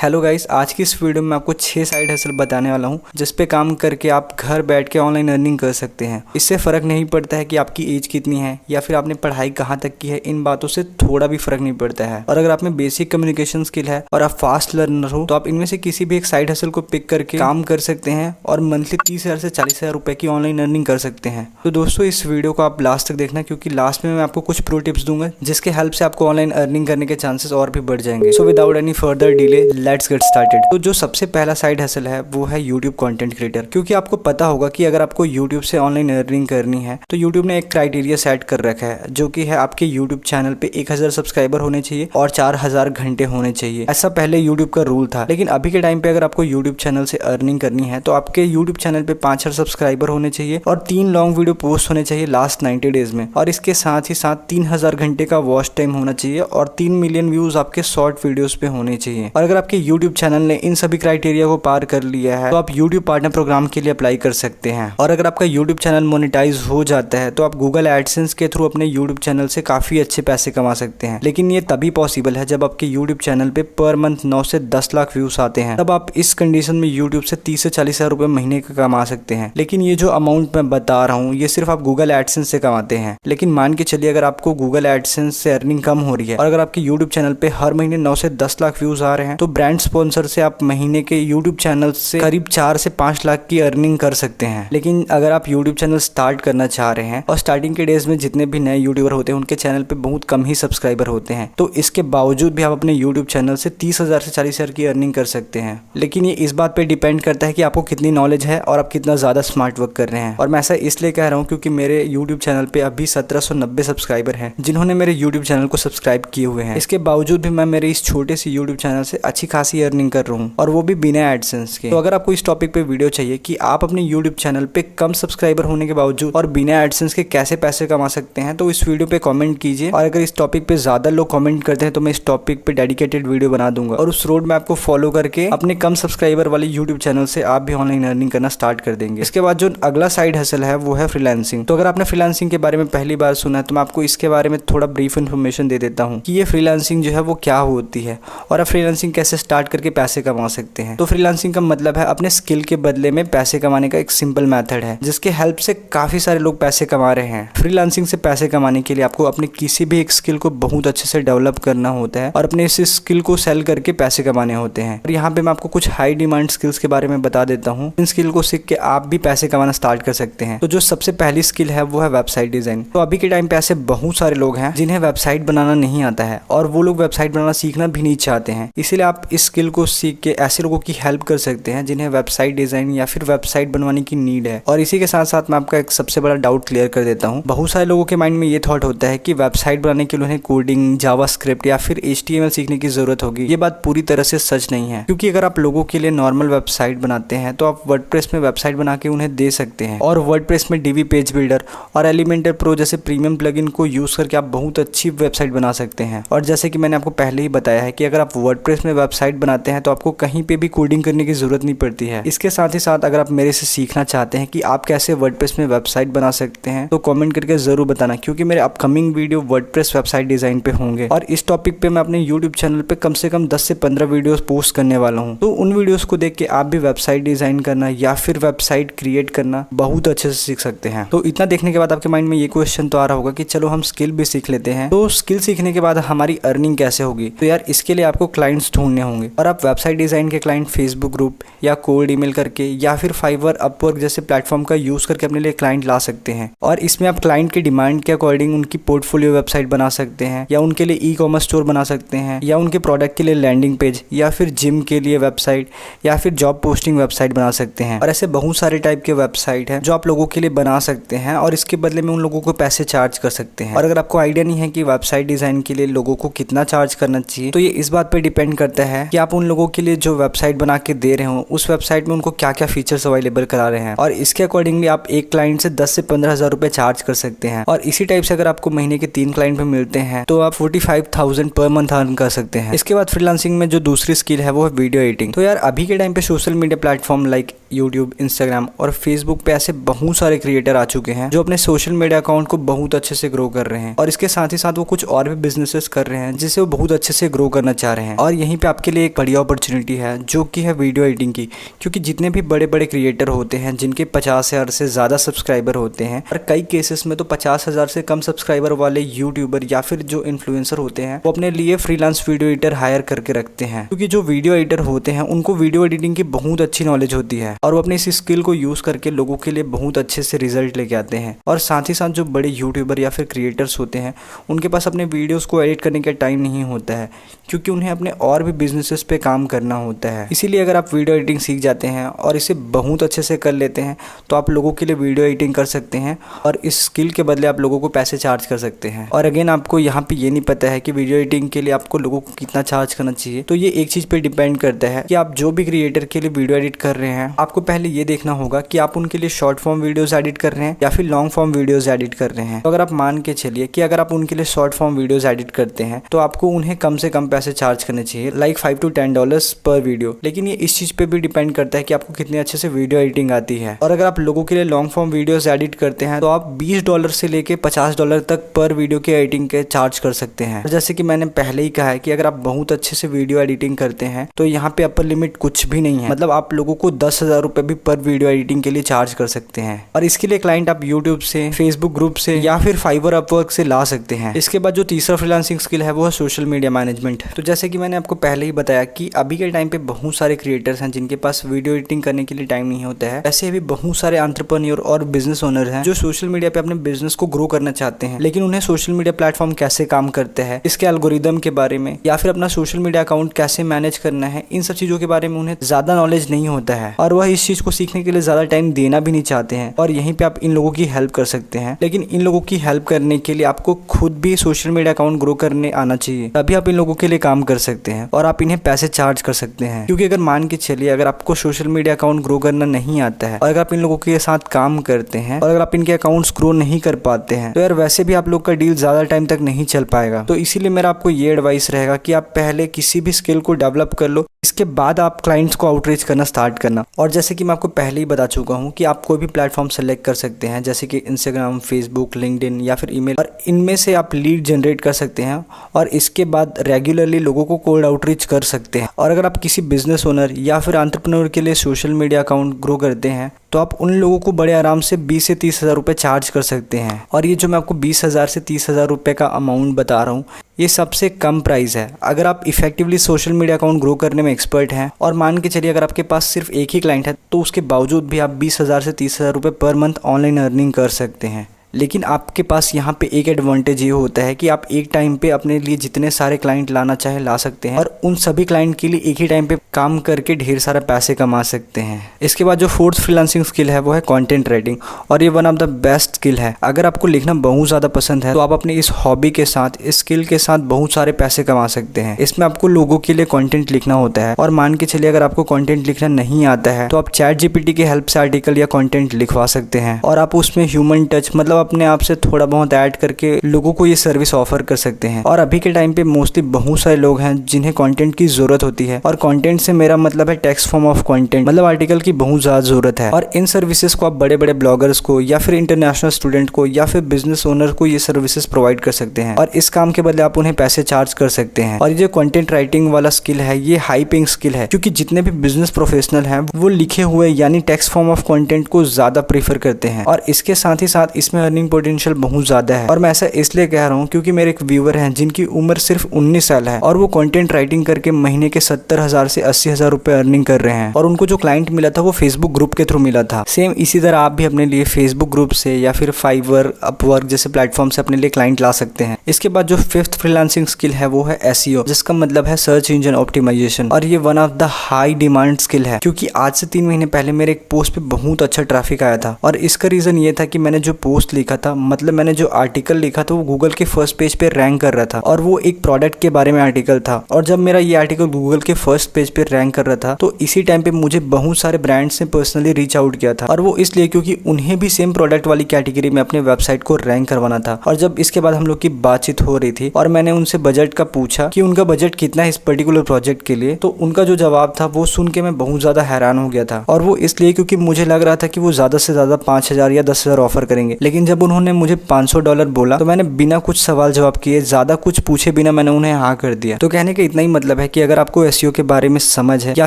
Hello guys, आज की इस वीडियो में आपको 6 साइड हसल बताने वाला हूं जिस पे काम करके आप घर बैठ के ऑनलाइन अर्निंग कर सकते हैं। इससे फ़र्क नहीं पड़ता है कि आपकी एज कितनी है या फिर आपने पढ़ाई कहां तक की है, इन बातों से थोड़ा भी फ़र्क नहीं पड़ता है। और अगर आप में बेसिक कम्युनिकेशन स्किल है और आप फास्ट लर्नर हो तो आप इनमें से किसी भी एक साइड हसल को पिक करके काम कर सकते हैं और मंथली 30,000 से 40,000 रुपए की ऑनलाइन अर्निंग कर सकते हैं। तो दोस्तों, इस वीडियो को आप लास्ट तक देखना क्योंकि लास्ट में मैं आपको कुछ प्रो टिप्स दूंगा जिसके हेल्प से आपको ऑनलाइन अर्निंग करने के चांसेस और भी बढ़ जाएंगे। So without any further delay let's get started. तो जो सबसे पहला साइड हसल है वो है यूट्यूब कंटेंट क्रिएटर। क्योंकि आपको पता होगा कि अगर आपको यूट्यूब से ऑनलाइन अर्निंग करनी है तो यूट्यूब ने एक क्राइटेरिया सेट कर रखा है जो कि है आपके यूट्यूब चैनल पे 1000 सब्सक्राइबर होने चाहिए और 4000 घंटे होने चाहिए। ऐसा पहले यूट्यूब का रूल था, लेकिन अभी के टाइम पे अगर आपको यूट्यूब चैनल से अर्निंग करनी है तो आपके यूट्यूब चैनल पे 5000 सब्सक्राइबर होने चाहिए और 3 लॉन्ग वीडियो पोस्ट होने चाहिए लास्ट 90 डेज में, और इसके साथ ही साथ 3000 घंटे का वॉच टाइम होना चाहिए और 3 मिलियन व्यूज आपके शॉर्ट वीडियोस पे होने चाहिए। और अगर आपके यूट्यूब चैनल ने इन सभी क्राइटेरिया को पार कर लिया है तो आप यूट्यूब पार्टनर प्रोग्राम के लिए अप्लाई कर सकते हैं। और अगर आपका यूट्यूब चैनल मोनेटाइज हो जाता है तो आप गूगल एडसेंस के थ्रू अपने यूट्यूब चैनल से काफी अच्छे पैसे कमा सकते हैं। लेकिन ये तभी पॉसिबल है जब आपके यूट्यूब चैनल पे पर मंथ 9 से 10 लाख व्यूज आते हैं, तब आप इस कंडीशन में यूट्यूब से 30 से 40 हजार रुपए महीने का कमा सकते हैं। लेकिन ये जो अमाउंट मैं बता रहा हूँ ये सिर्फ आप गूगल एडसेंस से कमाते हैं। लेकिन मान के चलिए अगर आपको गूगल एडसेंस से अर्निंग कम हो रही है और अगर आपके यूट्यूब चैनल पे हर महीने 9 से 10 लाख व्यूज आ रहे हैं तो ब्रांड स्पॉन्सर से आप महीने के यूट्यूब चैनल से करीब 4 से 5 लाख की अर्निंग कर सकते हैं। लेकिन अगर आप यूट्यूब चैनल स्टार्ट करना चाह रहे हैं और स्टार्टिंग के डेज में जितने भी नए यूट्यूबर होते हैं उनके चैनल पे बहुत कम ही सब्सक्राइबर होते हैं, तो इसके बावजूद भी आप अपने यूट्यूब चैनल से 30,000 से 40,000 की अर्निंग कर सकते हैं। लेकिन ये इस बात पे डिपेंड करता है कि आपको कितनी नॉलेज है और आप कितना ज्यादा स्मार्ट वर्क कर रहे हैं। और मैं ऐसा इसलिए कह रहा हूँ क्योंकि मेरे यूट्यूब चैनल पे अभी 1790 सब्सक्राइबर हैं जिन्होंने मेरे यूट्यूब चैनल को सब्सक्राइब किए हुए हैं। इसके बावजूद भी मैं मेरे इस छोटे से यूट्यूब चैनल से अच्छी खासी अर्निंग कर रहा हूँ और वो भी बिना एडसेंस के। तो अगर आपको इस टॉपिक पे वीडियो चाहिए कि आप अपने YouTube चैनल पे कम सब्सक्राइबर होने के बावजूद और बिना एडसेंस के कैसे पैसे कमा सकते हैं तो इस वीडियो पे कमेंट कीजिए। और अगर इस टॉपिक पे ज्यादा लोग कमेंट करते हैं तो मैं इस टॉपिक पे डेडिकेटेड वीडियो बना दूंगा और उस रोड मैप को फॉलो करके अपने कम सब्सक्राइबर वाले YouTube चैनल से आप भी ऑनलाइन अर्निंग करना स्टार्ट कर देंगे। इसके बाद जो अगला साइड हसल है वो है फ्रीलांसिंग। तो अगर आपने फ्रीलांसिंग के बारे में पहली बार सुना है तो मैं आपको इसके बारे में थोड़ा ब्रीफ इन्फॉर्मेशन दे देता हूँ कि ये फ्रीलांसिंग जो है वो क्या होती है और आप फ्रीलांसिंग कैसे स्टार्ट करके पैसे कमा सकते हैं। तो फ्रीलांसिंग का मतलब है अपने स्किल के बदले में पैसे कमाने का एक सिंपल मेथड है जिसके हेल्प से काफी सारे लोग पैसे कमा रहे हैं। फ्रीलांसिंग से पैसे कमाने के लिए आपको अपने किसी भी एक स्किल को बहुत अच्छे से डेवलप करना होता है और अपने इस स्किल को सेल करके पैसे कमाने होते हैं। और यहाँ पे मैं आपको कुछ हाई डिमांड स्किल्स के बारे में बता देता हूँ। इन स्किल को सीख के आप भी पैसे कमाना स्टार्ट कर सकते हैं। तो जो सबसे पहली स्किल है वो है वेबसाइट डिजाइन। तो अभी के टाइम पे ऐसे बहुत सारे लोग हैं जिन्हें वेबसाइट बनाना नहीं आता है और वो लोग वेबसाइट बनाना सीखना भी नहीं चाहते हैं। इसीलिए आप इस स्किल को सीख के ऐसे लोगों की हेल्प कर सकते हैं जिन्हें वेबसाइट डिजाइन या फिर वेबसाइट बनवाने की नीड है। और इसी के साथ साथ मैं आपका एक सबसे बड़ा डाउट क्लियर कर देता हूँ। बहुत सारे लोगों के माइंड में ये थॉट होता है कि वेबसाइट बनाने के लिए उन्हें कोडिंग, जावास्क्रिप्ट या फिर HTML सीखने की जरूरत होगी। ये बात पूरी तरह से सच नहीं है, क्योंकि अगर आप लोगों के लिए नॉर्मल वेबसाइट बनाते हैं तो आप वर्डप्रेस में वेबसाइट बना के उन्हें दे सकते हैं। और वर्डप्रेस में DB पेज बिल्डर और एलिमेंटर प्रो जैसे प्रीमियम प्लगइन को यूज करके आप बहुत अच्छी वेबसाइट बना सकते हैं। और जैसे कि मैंने आपको पहले ही बताया है कि अगर आप वर्डप्रेस में वेबसाइट बनाते हैं तो आपको कहीं पे भी कोडिंग करने की जरूरत नहीं पड़ती है। इसके साथ ही साथ अगर आप मेरे से सीखना चाहते हैं कि आप कैसे वर्डप्रेस में वेबसाइट बना सकते हैं तो कमेंट करके जरूर बताना, क्योंकि मेरे upcoming video WordPress website design पे होंगे और इस टॉपिक पे मैं अपने YouTube चैनल पे कम से कम 10 से 15 वीडियोस पोस्ट करने वाला हूँ। तो उन वीडियोस को देख के आप भी वेबसाइट डिजाइन करना या फिर वेबसाइट क्रिएट करना बहुत अच्छे से सीख सकते हैं। तो इतना देखने के बाद आपके माइंड में ये क्वेश्चन तो आ रहा होगा कि चलो हम स्किल भी सीख लेते हैं, तो स्किल सीखने के बाद हमारी अर्निंग कैसे होगी। तो यार इसके लिए आपको क्लाइंट्स ढूंढने होंगे और आप वेबसाइट डिजाइन के क्लाइंट फेसबुक ग्रुप या कोल्ड ईमेल करके या फिर फाइवर, अपवर्क जैसे प्लेटफॉर्म का यूज करके अपने लिए क्लाइंट ला सकते हैं। और इसमें आप क्लाइंट के डिमांड के अकॉर्डिंग उनकी पोर्टफोलियो वेबसाइट बना सकते हैं या उनके लिए ई-कॉमर्स स्टोर बना सकते हैं या उनके प्रोडक्ट के लिए लैंडिंग पेज या फिर जिम के लिए वेबसाइट या फिर जॉब पोस्टिंग वेबसाइट बना सकते हैं। और ऐसे बहुत सारे टाइप के वेबसाइट हैं जो आप लोगों के लिए बना सकते हैं और इसके बदले में उन लोगों को पैसे चार्ज कर सकते हैं। और अगर आपको आइडिया नहीं है कि वेबसाइट डिजाइन के लिए लोगों को कितना चार्ज करना चाहिए तो ये इस बात पे डिपेंड करता है कि आप उन लोगों के लिए जो वेबसाइट बना के दे रहे हो उस वेबसाइट में उनको क्या क्या फीचर्स अवेलेबल करा रहे हैं। और इसके अकॉर्डिंगली आप एक क्लाइंट से 10 से 15 हजार रुपए चार्ज कर सकते हैं। और इसी टाइप से अगर आपको महीने के 3 क्लाइंट पे मिलते हैं तो आप 45,000 पर मंथ अर्न कर सकते हैं। इसके बाद फ्रीलांसिंग में जो दूसरी स्किल है वो है वीडियो एडिटिंग। तो यार अभी के टाइम पे social media platform like YouTube, Instagram और फेसबुक पे ऐसे बहुत सारे क्रिएटर आ चुके हैं जो अपने सोशल मीडिया अकाउंट को बहुत अच्छे से ग्रो कर रहे हैं और इसके साथ ही साथ वो कुछ और भी बिजनेसेस कर रहे हैं जिसे वो बहुत अच्छे से ग्रो करना चाह रहे हैं। और यहीं पे आपके आपके लिए एक बढ़िया अपॉर्चुनिटी है जो कि है वीडियो एडिटिंग की। क्योंकि जितने भी बड़े बड़े क्रिएटर होते हैं जिनके 50,000 से ज़्यादा सब्सक्राइबर होते हैं, और कई केसेस में तो 50,000 से कम सब्सक्राइबर वाले यूट्यूबर या फिर जो इन्फ्लुएंसर होते हैं वो अपने लिए फ्रीलांस वीडियो एडिटर हायर करके रखते हैं। क्योंकि जो वीडियो एडिटर होते हैं उनको वीडियो एडिटिंग की बहुत अच्छी नॉलेज होती है और वो अपने इस स्किल को यूज़ करके लोगों के लिए बहुत अच्छे से रिजल्ट लेके आते हैं। और साथ ही साथ जो बड़े यूट्यूबर या फिर क्रिएटर्स होते हैं उनके पास अपने वीडियोस को एडिट करने का टाइम नहीं होता है, क्योंकि उन्हें अपने और भी बिजनेसेस पे काम करना होता है। इसीलिए अगर आप वीडियो एडिटिंग सीख जाते हैं और इसे बहुत अच्छे से कर लेते हैं तो आप लोगों के लिए वीडियो एडिटिंग कर सकते हैं और इस स्किल के बदले आप लोगों को पैसे चार्ज कर सकते हैं। और अगेन आपको यहाँ पे ये नहीं पता है कि वीडियो एडिटिंग के लिए आपको लोगों को कितना चार्ज करना चाहिए, तो ये एक चीज़ पे डिपेंड करता है कि आप जो भी क्रिएटर के लिए वीडियो एडिट कर रहे हैं आपको पहले ये देखना होगा कि आप उनके लिए शॉर्ट फॉर्म वीडियोस एडिट कर रहे हैं या फिर लॉन्ग फॉर्म वीडियोस एडिट कर रहे हैं। तो अगर आप मान के चलिए कि अगर आप उनके लिए शॉर्ट फॉर्म वीडियोस एडिट करते हैं तो आपको उन्हें कम से कम पैसे चार्ज करने चाहिए, लाइक $5 to $10 पर वीडियो। लेकिन ये इस चीज़ पे भी डिपेंड करता है कि आपको कितने अच्छे से वीडियो एडिटिंग आती है। और अगर आप लोगों के लिए लॉन्ग फॉर्म वीडियोस एडिट करते हैं तो आप $20 से लेके $50 तक पर वीडियो के एडिटिंग के चार्ज कर सकते हैं। जैसे कि मैंने पहले ही कहा है कि अगर आप बहुत अच्छे से वीडियो एडिटिंग करते हैं तो यहाँ पे अपर लिमिट कुछ भी नहीं है, मतलब आप लोगों को 10,000 रुपये भी पर वीडियो एडिटिंग के लिए चार्ज कर सकते हैं। और इसके लिए क्लाइंट आप यूट्यूब से, फेसबुक ग्रुप से या फिर फाइवर, अपवर्क से ला सकते हैं। इसके बाद जो तीसरा फ्रीलांसिंग स्किल है वो है सोशल मीडिया मैनेजमेंट। तो जैसे कि मैंने आपको पहले ही बताया कि अभी के टाइम पे बहुत सारे क्रिएटर्स हैं जिनके पास वीडियो एडिटिंग करने के लिए टाइम नहीं होता है। ऐसे भी बहुत सारे एंटरप्रेन्योर और बिजनेस ओनर हैं जो सोशल मीडिया पे अपने बिजनेस को ग्रो करना चाहते हैं, लेकिन उन्हें सोशल मीडिया प्लेटफॉर्म कैसे काम करते हैं, इसके एल्गोरिदम के बारे में या फिर अपना सोशल मीडिया अकाउंट कैसे मैनेज करना है, इन सब चीजों के बारे में उन्हें ज्यादा नॉलेज नहीं होता है और वह इस चीज को सीखने के लिए ज्यादा टाइम देना भी नहीं चाहते हैं। और यहीं पे आप इन लोगों की हेल्प कर सकते हैं। लेकिन इन लोगों की हेल्प करने के लिए आपको खुद भी सोशल मीडिया अकाउंट ग्रो करने आना चाहिए, तभी आप इन लोगों के लिए काम कर सकते हैं और आप इन्हें पैसे चार्ज कर सकते हैं। क्योंकि अगर मान के चलिए अगर आपको सोशल मीडिया अकाउंट ग्रो करना नहीं आता है और अगर आप इन लोगों के साथ काम करते हैं और अगर आप इनके अकाउंट्स ग्रो नहीं कर पाते हैं तो यार वैसे भी आप लोग का डील ज्यादा टाइम तक नहीं चल पाएगा। तो इसीलिए मेरा आपको ये एडवाइस रहेगा कि आप पहले किसी भी स्किल को डेवलप कर लो, इसके बाद आप क्लाइंट्स को आउटरीच करना स्टार्ट करना। और जैसे कि मैं आपको पहले ही बता चुका हूँ कि आप कोई भी प्लेटफॉर्म सेलेक्ट कर सकते हैं, जैसे कि इंस्टाग्राम, फेसबुक, लिंक्डइन या फिर ईमेल, और इनमें से आप लीड जनरेट कर सकते हैं और इसके बाद रेगुलरली लोगों को कोल्ड आउटरीच कर सकते हैं। और अगर आप किसी बिजनेस ओनर या फिर एंटरप्रेन्योर के लिए सोशल मीडिया अकाउंट ग्रो करते हैं तो आप उन लोगों को बड़े आराम से 20 से 30,000 रुपये चार्ज कर सकते हैं। और ये जो मैं आपको 20,000 से 30,000 रुपये का अमाउंट बता रहा हूँ ये सबसे कम प्राइस है। अगर आप effectively social media account grow करने में एक्सपर्ट हैं और मान के चलिए अगर आपके पास सिर्फ एक ही क्लाइंट है तो उसके बावजूद भी आप 20,000 से 30,000 रुपये पर मंथ ऑनलाइन अर्निंग कर सकते हैं। लेकिन आपके पास यहाँ पे एक एडवांटेज ये होता है कि आप एक टाइम पे अपने लिए जितने सारे क्लाइंट लाना चाहे ला सकते हैं और उन सभी क्लाइंट के लिए एक ही टाइम पे काम करके ढेर सारा पैसे कमा सकते हैं। इसके बाद जो फोर्थ फ्रीलांसिंग स्किल है वो है कंटेंट राइटिंग, और ये one of the best skill है। अगर आपको लिखना बहुत ज़्यादा पसंद है तो आप अपनी इस हॉबी के साथ, इस स्किल के साथ बहुत सारे पैसे कमा सकते हैं। इसमें आपको लोगों के लिए कॉन्टेंट लिखना होता है और मान के चलिए अगर आपको कॉन्टेंट लिखना नहीं आता है तो आप ChatGPT की हेल्प से आर्टिकल या कॉन्टेंट लिखवा सकते हैं और आप उसमें ह्यूमन टच, मतलब अपने आप से थोड़ा बहुत ऐड करके लोगों को ये सर्विस ऑफर कर सकते हैं। और अभी के टाइम पे मोस्टली बहुत सारे लोग हैं जिन्हें कंटेंट की जरूरत होती है, और कंटेंट से मेरा मतलब है टेक्स्ट फॉर्म ऑफ कंटेंट, मतलब आर्टिकल की बहुत ज़्यादा जरूरत है। और इन सर्विसेज को आप बड़े बड़े ब्लॉगर्स को या फिर इंटरनेशनल स्टूडेंट को या फिर बिजनेस ओनर को ये सर्विसेज प्रोवाइड कर सकते हैं और इस काम के बदले आप उन्हें पैसे चार्ज कर सकते हैं। और ये जो कंटेंट राइटिंग वाला स्किल है ये हाई पेइंग स्किल है, क्योंकि जितने भी बिजनेस प्रोफेशनल हैं वो लिखे हुए यानी टेक्स्ट फॉर्म ऑफ कंटेंट को ज़्यादा प्रीफर करते हैं। और इसके साथ ही साथ इसमें अर्निंग पोटेंशियल बहुत ज़्यादा है। और मैं ऐसा इसलिए कह रहा हूँ क्योंकि मेरे एक व्यूअर हैं जिनकी उम्र सिर्फ 19 साल है और वो कंटेंट राइटिंग करके महीने के 70,000 से 80,000 रुपए अर्निंग कर रहे हैं। और उनको जो क्लाइंट मिला था वो फेसबुक ग्रुप के थ्रू मिला था। सेम इसी तरह आप भी अपने लिए फेसबुक ग्रुप से या फिर फाइवर, अपवर्क जैसे प्लेटफॉर्म से अपने लिए क्लाइंट ला सकते हैं। इसके बाद जो फिफ्थ फ्रीलांसिंग स्किल है वो है SEO, जिसका मतलब है सर्च इंजन ऑप्टिमाइजेशन, और ये one of the high demand skill है। क्योंकि आज से 3 महीने पहले मेरे एक पोस्ट पे बहुत अच्छा ट्रैफिक आया था और इसका रीजन ये था कि मैंने जो पोस्ट लिखा था, मतलब मैंने जो आर्टिकल लिखा था वो गूगल के फर्स्ट पेज पे रैंक कर रहा था और वो एक प्रोडक्ट के बारे में आर्टिकल था। और जब मेरा ये आर्टिकल गूगल के फर्स्ट पेज पे रैंक कर रहा था तो इसी टाइम पे मुझे बहुत सारे ब्रांड्स ने पर्सनली रीच आउट किया था, और वो इसलिए क्योंकि उन्हें भी सेम प्रोडक्ट वाली कैटेगरी में अपने वेबसाइट को रैंक करवाना था। और जब इसके बाद हम लोग की बातचीत हो रही थी और मैंने उनसे बजट का पूछा कि उनका बजट कितना है इस पर्टिकुलर प्रोजेक्ट के लिए, तो उनका जो जवाब था वो सुन के मैं बहुत ज्यादा हैरान हो गया था। और वो इसलिए क्योंकि मुझे लग रहा था कि वो ज्यादा से ज्यादा 5,000 या 10,000 ऑफर करेंगे, लेकिन जब उन्होंने मुझे $500 बोला तो मैंने बिना कुछ सवाल जवाब किए, ज्यादा कुछ पूछे बिना मैंने उन्हें हाँ कर दिया। तो कहने का इतना ही मतलब है कि अगर आपको एसईओ के बारे में समझ है या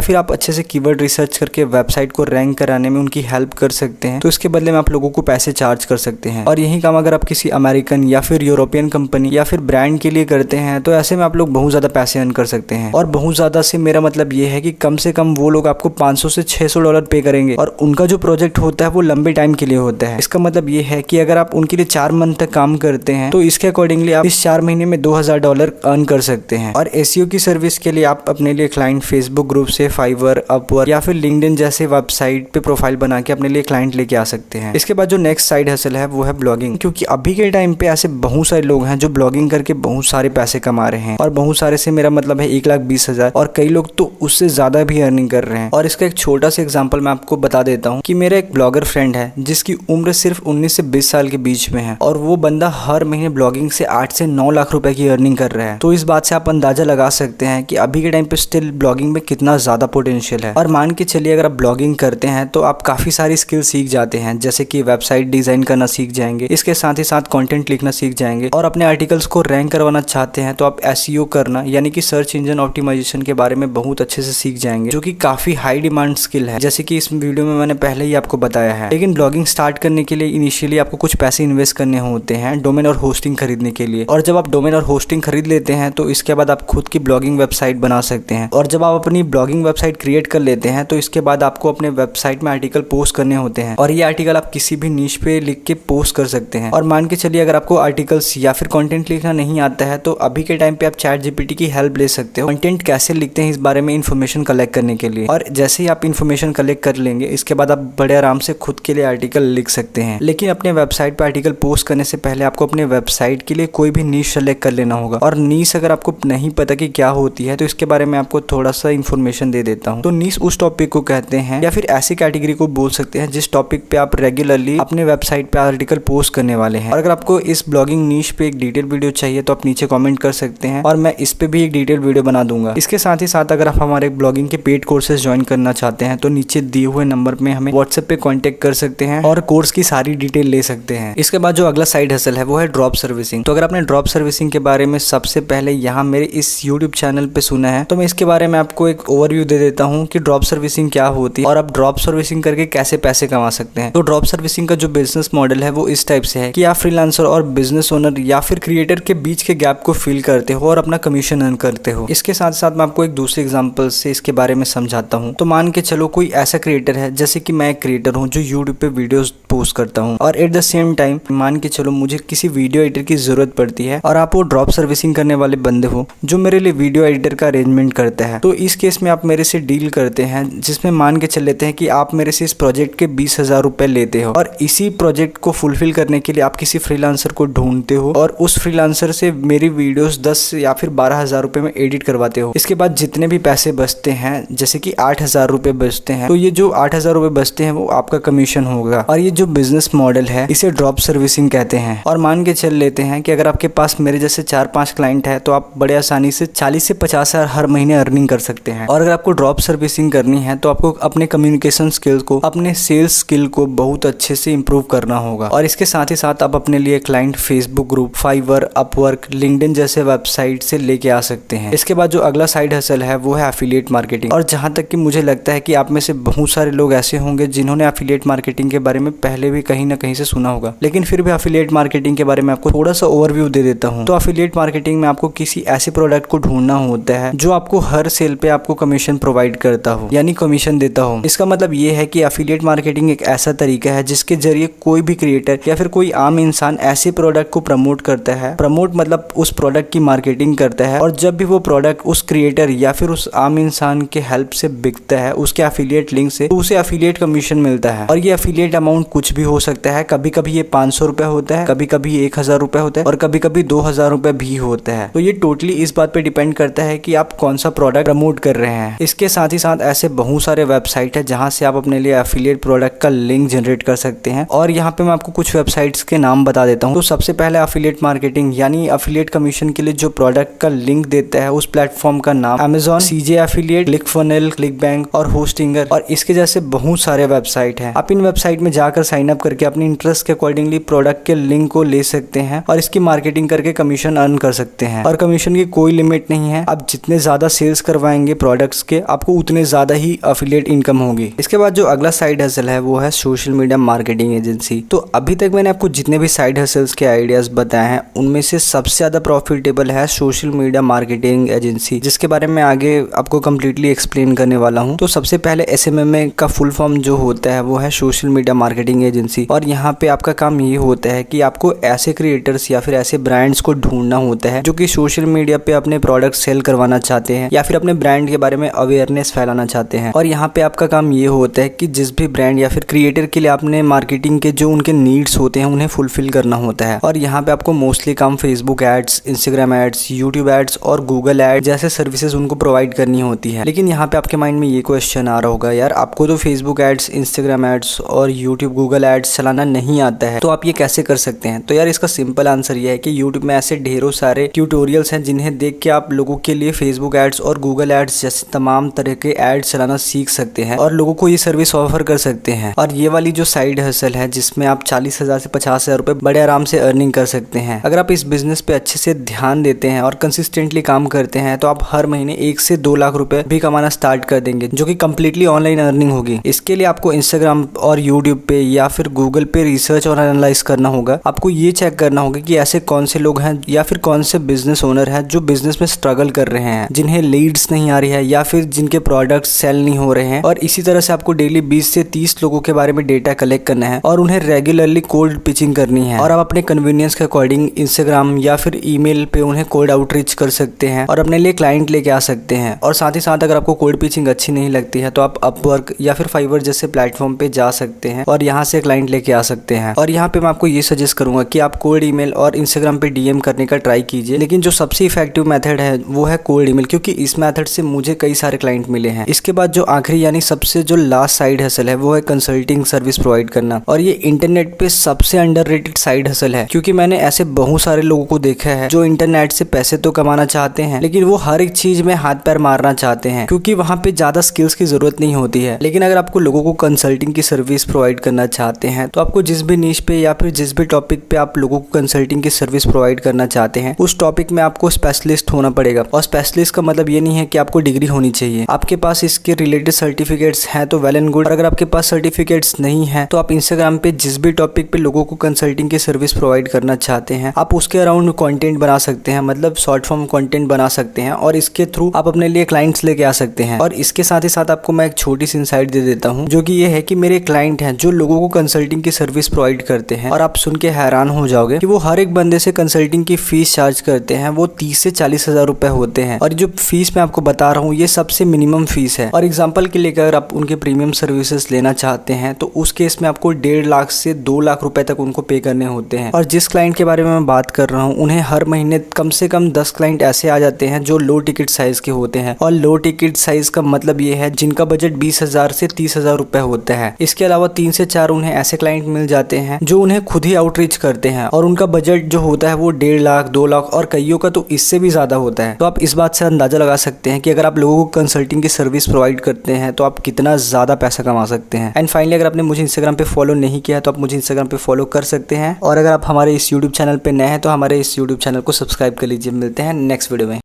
फिर आप अच्छे से कीवर्ड रिसर्च करके वेबसाइट को रैंक कराने में उनकी हेल्प कर सकते हैं, तो इसके बदले में आप लोगों को पैसे चार्ज कर सकते हैं। और यही काम अगर आप किसी अमेरिकन या फिर यूरोपियन कंपनी या फिर ब्रांड के लिए करते हैं तो ऐसे में आप लोग बहुत ज्यादा पैसे अर्न कर सकते हैं। और बहुत ज्यादा से मेरा मतलब ये है कि कम से कम वो लोग आपको $500 से $600 पे करेंगे और उनका जो प्रोजेक्ट होता है वो लंबे टाइम के लिए होता है। इसका मतलब ये है कि अगर आप उनके लिए 4 मंथ तक काम करते हैं तो इसके अकॉर्डिंगली आप इस 4 महीने में $2000 अर्न कर सकते हैं। और एसईओ की सर्विस के लिए आप अपने लिए क्लाइंट फेसबुक ग्रुप से, फाइवर, अपवर्क या फिर लिंक्डइन जैसे वेबसाइट पे प्रोफाइल बना के अपने लिए क्लाइंट लेके आ सकते हैं। इसके बाद जो नेक्स्ट साइड हसल है वो है ब्लॉगिंग, क्योंकि अभी के टाइम पे ऐसे बहुत सारे लोग हैं जो ब्लॉगिंग करके बहुत सारे पैसे कमा रहे हैं। और बहुत सारे से मेरा मतलब है 1,20,000 और कई लोग तो उससे ज्यादा भी अर्निंग कर रहे हैं। और इसका एक छोटा सा एग्जांपल मैं आपको बता देता हूँ कि मेरा एक ब्लॉगर फ्रेंड है जिसकी उम्र सिर्फ 19 से 20 साल के बीच में है और वो बंदा हर महीने ब्लॉगिंग से 8 से 9 लाख रुपए की अर्निंग कर रहा है। तो इस बात से आप अंदाजा लगा सकते हैं कि अभी के टाइम पे स्टिल ब्लॉगिंग में कितना ज्यादा पोटेंशियल है। और मान के चलिए अगर आप ब्लॉगिंग करते हैं तो आप काफी सारी स्किल सीख जाते हैं, जैसे कि वेबसाइट डिजाइन करना सीख जाएंगे, इसके साथ ही साथ कंटेंट लिखना सीख जाएंगे। और अपने आर्टिकल्स को रैंक करवाना चाहते हैं तो आप एसईओ करना यानी कि सर्च इंजन ऑप्टिमाइजेशन के बारे में बहुत अच्छे से सीख जाएंगे, जो कि काफी हाई डिमांड स्किल है, जैसे कि इस वीडियो में मैंने पहले ही आपको बताया है। लेकिन ब्लॉगिंग स्टार्ट करने के लिए इनिशियली आपको कुछ पैसे इन्वेस्ट करने होते हैं डोमेन और होस्टिंग खरीदने के लिए। और जब आप डोमेन और होस्टिंग खरीद लेते हैं तो इसके बाद आप खुद की ब्लॉगिंग वेबसाइट बना सकते हैं। और जब आप अपनी ब्लॉगिंग वेबसाइट क्रिएट कर लेते हैं तो इसके बाद आपको अपने वेबसाइट में आर्टिकल पोस्ट करने होते हैं। और ये आर्टिकल आप किसी भी नीश पे लिख के पोस्ट कर सकते हैं। और मान के चलिए अगर आपको आर्टिकल्स या फिर कंटेंट लिखना नहीं आता है तो अभी के टाइम पे आप चैट जीपीटी की हेल्प ले सकते हो कंटेंट कैसे लिखते हैं इस बारे में इन्फॉर्मेशन कलेक्ट करने के लिए। और जैसे ही आप इन्फॉर्मेशन कलेक्ट कर लेंगे इसके बाद आप बड़े आराम से खुद के लिए आर्टिकल लिख सकते हैं। लेकिन अपने वेबसाइट पे आर्टिकल पोस्ट करने से पहले आपको अपने वेबसाइट के लिए कोई भी नीश सेलेक्ट कर लेना होगा। और नीश अगर आपको नहीं पता कि क्या होती है तो इसके बारे में आपको थोड़ा सा इन्फॉर्मेशन दे देता हूँ। तो नीश उस टॉपिक को कहते हैं या फिर ऐसी कैटेगरी को बोल सकते हैं जिस टॉपिक पे आप रेगुलरली अपने वेबसाइट पे आर्टिकल पोस्ट करने वाले हैं। और अगर आपको इस ब्लॉगिंग नीश पे एक डिटेल वीडियो चाहिए तो आप नीचे कमेंट कर सकते हैं और मैं इस पे भी एक डिटेल वीडियो बना दूंगा। इसके साथ ही साथ अगर आप हमारे ब्लॉगिंग के पेड कोर्सेज ज्वाइन करना चाहते हैं तो नीचे दिए हुए नंबर पे हमें व्हाट्सएप पे कांटेक्ट कर सकते हैं और कोर्स की सारी डिटेल ले सकते हैं। इसके बाद जो अगला साइड हसल है वो है ड्रॉप सर्विसिंग। तो अगर आपने ड्रॉप सर्विसिंग के बारे में सबसे पहले यहाँ मेरे इस यूट्यूब चैनल पे सुना है तो मैं इसके बारे में आपको एक ओवरव्यू दे देता हूँ कि ड्रॉप सर्विसिंग क्या होती है और आप ड्रॉप सर्विसिंग करके कैसे पैसे कमा सकते हैं। तो ड्रॉप सर्विसिंग का जो बिजनेस मॉडल है वो इस टाइप से है कि आप फ्रीलांसर और बिजनेस ओनर या फिर क्रिएटर के बीच के गैप को फिल करते हो और अपना कमीशन अर्न करते हो। इसके साथ साथ मैं आपको एक दूसरे एग्जांपल से इसके बारे में समझाता हूँ। तो मान के चलो कोई ऐसा क्रिएटर है, जैसे कि मैं एक क्रिएटर हूँ जो यूट्यूब पे वीडियोस पोस्ट करता हूँ और एट द सेम टाइम मान के चलो मुझे किसी वीडियो एडिटर की जरूरत पड़ती है और आप वो ड्रॉप सर्विसिंग करने वाले बंदे हो जो मेरे लिए वीडियो एडिटर का अरेंजमेंट करता है। तो इस केस में आप मेरे से डील करते हैं जिसमें मान के चल लेते हैं कि आप मेरे से इस प्रोजेक्ट के 20,000 रुपए लेते हो और इसी प्रोजेक्ट को फुलफिल करने के लिए आप किसी फ्रीलांसर को ढूंढते हो और उस फ्रीलांसर से मेरी वीडियोस 10 या फिर 12,000 रुपए में एडिट करवाते हो। इसके बाद जितने भी पैसे बचते हैं, जैसे कि 8,000 रुपए बचते हैं, तो ये जो 8,000 रुपए बचते हैं वो आपका कमीशन होगा। और ये जो बिजनेस मॉडल है इसे ड्रॉप सर्विसिंग कहते हैं। और मान के चल लेते हैं कि अगर आपके पास मेरे जैसे 4-5 क्लाइंट है तो आप बड़े आसानी से 40 से 50,000 हर महीने अर्निंग कर सकते हैं। और अगर आपको ड्रॉप सर्विसिंग करनी है तो आपको अपने कम्युनिकेशन स्किल्स को, अपने सेल्स स्किल को बहुत अच्छे से इंप्रूव करना होगा। और इसके साथ ही साथ आप अपने लिए client Facebook group, Fiverr, Upwork, LinkedIn जैसे वेबसाइट से लेके आ सकते हैं। इसके बाद जो अगला साइड हसल है वो है एफिलिएट मार्केटिंग। और जहां तक कि मुझे लगता है कि आप में से बहुत सारे लोग ऐसे होंगे जिन्होंने एफिलिएट मार्केटिंग के बारे में पहले भी कहीं ना कहीं से सुना होगा, लेकिन फिर भी एफिलिएट मार्केटिंग के बारे में आपको थोड़ा सा ओवरव्यू दे देता हूं। तो एफिलिएट मार्केटिंग में आपको किसी ऐसे प्रोडक्ट को ढूंढना होता है जो आपको हर सेल पे आपको कमीशन प्रोवाइड करता हो, यानी कमीशन देता हो। इसका मतलब ये है कि एफिलिएट मार्केटिंग एक ऐसा तरीका है जिसके जरिए कोई भी क्रिएटर या फिर कोई आम इंसान ऐसे प्रोडक्ट को प्रमोट करता है। प्रमोट मतलब उस प्रोडक्ट की मार्केटिंग करता है और जब भी वो प्रोडक्ट उस क्रिएटर या फिर उस आम इंसान के हेल्प से बिकता है उसके एफिलिएट लिंक से, तो उसे एफिलिएट कमीशन मिलता है। और ये एफिलिएट अमाउंट कुछ भी हो सकता है, कभी कभी ये 500 रुपए होता है, कभी कभी 1,000 रुपए होता है और कभी कभी 2,000 रुपए भी होता है। तो ये टोटली इस बात पे डिपेंड करता है कि आप कौन सा प्रोडक्ट प्रमोट कर रहे हैं। इसके साथ ही साथ ऐसे बहुत सारे वेबसाइट है जहां से आप अपने लिए एफिलिएट प्रोडक्ट का लिंक जनरेट कर सकते हैं। और यहाँ पे मैं आपको कुछ वेबसाइट्स के नाम बता देता हूँ। तो सबसे पहले एफिलिएट मार्केटिंग यानी एफिलिएट कमीशन के लिए जो प्रोडक्ट का लिंक देता है उस प्लेटफॉर्म का नाम Amazon, CJ एफिलिएट, क्लिकफनल, क्लिकबैंक और होस्टिंगर और इसके जैसे बहुत सारे वेबसाइट हैं। आप इन वेबसाइट में जाकर साइन अप करके अपने इंटरेस्ट के के अकॉर्डिंगली प्रोडक्ट के लिंक को ले सकते हैं और इसकी मार्केटिंग करके कमीशन अर्न कर सकते हैं। और कमीशन की कोई लिमिट नहीं है, आप जितने ज्यादा सेल्स करवाएंगे प्रोडक्ट्स के आपको उतने ज्यादा ही एफिलिएट इनकम होगी। इसके बाद जो अगला साइड हसल है वो है सोशल मीडिया मार्केटिंग एजेंसी। तो अभी तक मैंने आपको जितने भी साइड हसल्स के आइडियाज बताए हैं उनमें से सबसे ज्यादा प्रॉफिटेबल है सोशल मीडिया मार्केटिंग एजेंसी, जिसके बारे में आगे आपको कंप्लीटली एक्सप्लेन करने वाला हूं। तो सबसे पहले SMMA का फुल फॉर्म जो होता है वो है सोशल मीडिया मार्केटिंग एजेंसी। और यहाँ पे आपका काम ये होता है कि आपको ऐसे क्रिएटर्स या फिर ऐसे ब्रांड्स को ढूंढना होता है जो कि सोशल मीडिया पे अपने प्रोडक्ट सेल करवाना चाहते हैं या फिर अपने ब्रांड के बारे में अवेयरनेस फैलाना चाहते हैं। और यहाँ पे आपका काम ये होता है कि जिस भी ब्रांड या फिर क्रिएटर के लिए आपने मार्केटिंग के जो उनके नीड्स होते हैं उन्हें फुलफिल करना होता है। और यहाँ पे आपको मोस्टली काम Facebook ads, Instagram ads, YouTube ads और गूगल एड्स जैसे सर्विसेज उनको प्रोवाइड करनी होती है। लेकिन यहाँ पे आपके माइंड में ये क्वेश्चन आ रहा होगा, यार आपको तो फेसबुक एड्स, इंस्टाग्राम एड्स और यूट्यूब, गूगल एड्स चलाना नहीं आता है, तो आप ये कैसे कर सकते हैं? तो यार इसका सिंपल आंसर ये है कि यूट्यूब में ऐसे ढेरों सारे ट्यूटोरियल्स हैं जिन्हें देख के आप लोगों के लिए फेसबुक एड्स और गूगल एड्स जैसे तमाम तरह के एड्स चलाना सीख सकते हैं और लोगों को ये सर्विस ऑफर कर सकते हैं। और ये वाली जो साइड हसल है जिसमें आप 40,000 से 50,000 रुपए बड़े आराम से अर्निंग कर सकते हैं। अगर आप इस बिजनेस पे अच्छे से ध्यान देते हैं और कंसिस्टेंटली काम करते हैं तो आप हर महीने 1 से 2 लाख रुपए भी कमाना स्टार्ट कर देंगे, जो कि कम्प्लीटली ऑनलाइन अर्निंग होगी। इसके लिए आपको इंस्टाग्राम और यूट्यूब पे या फिर गूगल पे रिसर्च और एनालाइज करना होगा। आपको ये चेक करना होगा कि ऐसे कौन से लोग हैं या फिर कौन से बिजनेस ओनर हैं जो बिजनेस में स्ट्रगल कर रहे हैं, जिन्हें लीड्स नहीं आ रही है या फिर जिनके प्रोडक्ट्स सेल नहीं हो रहे हैं। और इसी तरह से आपको डेली 20 से 30 लोगों के बारे में डेटा कलेक्ट करना है और उन्हें रेगुलरली कोल्ड पिचिंग करनी है। और आप अपने कन्वीनियंस के अकॉर्डिंग इंस्टाग्राम या फिर ईमेल पे उन्हें कोल्ड आउटरीच कर सकते हैं और अपने लिए क्लाइंट लेके आ सकते हैं। और साथ ही साथ अगर आपको कोल्ड पिचिंग अच्छी नहीं लगती है तो आप अपवर्क या फिर फाइवर जैसे प्लेटफॉर्म पे जा सकते हैं और यहाँ से क्लाइंट लेके आ सकते हैं। और यहाँ पे मैं आपको ये सजेस्ट करूंगा कि आप कोल्ड ईमेल और इंस्टाग्राम पे DM करने का ट्राई कीजिए, लेकिन जो सबसे इफेक्टिव मेथड है वो है कोल्ड ईमेल, क्योंकि इस मेथड से मुझे कई सारे क्लाइंट मिले हैं। इसके बाद जो आखिरी यानी सबसे जो लास्ट साइड हसल है वो है कंसल्टिंग सर्विस प्रोवाइड करना। और ये इंटरनेट पे सबसे अंडररेटेड साइड हसल है, क्योंकि मैंने ऐसे बहुत सारे लोगों को देखा है जो इंटरनेट से पैसे तो कमाना चाहते हैं लेकिन वो हर एक चीज में हाथ पैर मारना चाहते हैं क्योंकि वहाँ पे ज्यादा स्किल्स की जरूरत नहीं होती है। लेकिन अगर आपको लोगों को कंसल्टिंग की सर्विस प्रोवाइड करना चाहते हैं तो आपको जिस भी नीश पे या फिर जिस भी टॉपिक पे आप लोगों को कंसल्टिंग की सर्विस प्रोवाइड करना चाहते हैं उस टॉपिक में आपको स्पेशलिस्ट होना पड़ेगा। और स्पेशलिस्ट का मतलब ये नहीं है कि आपको डिग्री होनी चाहिए, आपके पास इसके रिलेटेड सर्टिफिकेट्स हैं तो वेल एंड गुड। और अगर आपके पास सर्टिफिकेट्स नहीं है तो आप इंस्टाग्राम पे जिस भी टॉपिक पे लोगों को कंसल्टिंग की सर्विस प्रोवाइड करना चाहते हैं आप उसके अराउंड कंटेंट बना सकते हैं, मतलब शॉर्ट फॉर्म कंटेंट बना सकते हैं और इसके थ्रू आप अपने लिए क्लाइंट्स लेके आ सकते हैं। और इसके साथ ही साथ आपको मैं एक छोटी सी इनसाइट दे देता हूँ, जो कि ये है कि मेरे क्लाइंट हैं जो लोगों को कंसल्टिंग की सर्विस प्रोवाइड करते हैं और आप सुन के हैरान हो जाओगे कि वो हर एक बंदे से कंसल्टिंग की फीस चार्ज करते हैं, वो 30 से 40,000 रुपए होते हैं। और जो फीस मैं आपको बता रहा हूँ ये सबसे मिनिमम फीस है। और एग्जाम्पल के लिए अगर आप उनके प्रीमियम सर्विसेज लेना चाहते हैं तो उस केस में आपको 1.5 लाख से 2 लाख रुपए तक उनको पे करने होते हैं। और जिस क्लाइंट के बारे में मैं बात कर रहा हूँ उन्हें हर महीने कम से कम 10 क्लाइंट ऐसे आ जाते हैं जो लो टिकट साइज के होते हैं। और लो टिकट साइज का मतलब ये है जिनका बजट 20,000 से 30,000 रुपए होता है। इसके अलावा 3 से 4 उन्हें ऐसे क्लाइंट मिल जाते हैं जो उन्हें खुद ही आउटरीच करते हैं और उनका बजट जो होता है वो 1.5 लाख, 2 लाख और कईयों का तो इससे भी ज्यादा होता है। तो आप इस बात से अंदाजा लगा सकते हैं कि अगर आप लोगों को कंसल्टिंग की सर्विस प्रोवाइड करते हैं तो आप कितना ज्यादा पैसा कमा सकते हैं। एंड फाइनली अगर आपने मुझे इंस्टाग्राम पे फॉलो नहीं किया तो आप मुझे इंस्टाग्राम पे फॉलो कर सकते हैं। और अगर आप हमारे इस यूट्यूब चैनल पे नए हैं तो हमारे इस यूट्यूब चैनल को सब्सक्राइब कर लीजिए। मिलते हैं नेक्स्ट वीडियो में।